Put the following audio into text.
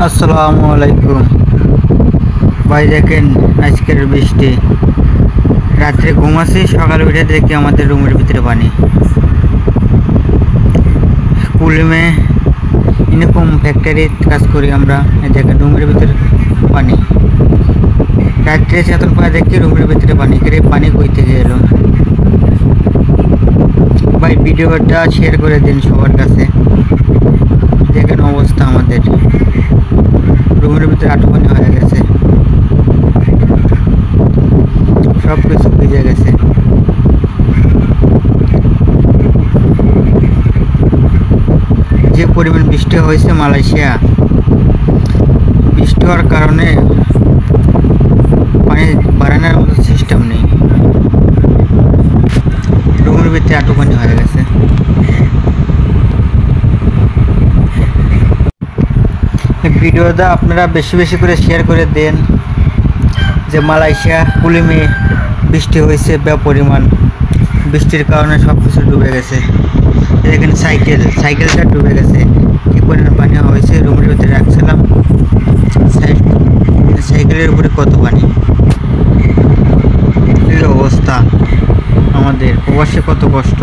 আসসালামু আলাইকুম ভাই। দেখেন আজকের বৃষ্টি, রাত্রে ঘুমাচ্ছি, সকালে উঠে দেখি আমাদের রুমের ভিতরে পানি। কুলিমে ইউনিফর্ম ফ্যাক্টরির কাজ করি আমরা। দেখেন রুমের ভিতরে পানি, রাত্রে চেতন পায়ে দেখি রুমের ভিতরে পানি। করে পানি কই থেকে এলো? ভাই ভিডিওটা শেয়ার করে দিন সবার কাছে। দেখেন অবস্থা আমাদের রুমের ভিতরে আটু পানি হয়ে গেছে, সব কিছু ভিজে গেছে। যে পরিমাণ বৃষ্টি হয়েছে মালয়েশিয়া, বৃষ্টি হওয়ার কারণে পানি বাড়ানোর মতো সিস্টেম নেই, রুমের ভিতরে আটু পানি হয়ে গেছে। ভিডিওটা আপনারা বেশি বেশি করে শেয়ার করে দেন। যে মালয়েশিয়া কুলিমে বৃষ্টি হয়েছে, পরিমাণ বৃষ্টির কারণে সব কিছু ডুবে গেছে। দেখেন সাইকেলটা ডুবে গেছে, কি পরিমাণ পানি হয়েছে। রুমের ভিতরে রাখছিলাম, সাইকেলের উপরে কত পানি। এই অবস্থা আমাদের, প্রবাসে কত কষ্ট।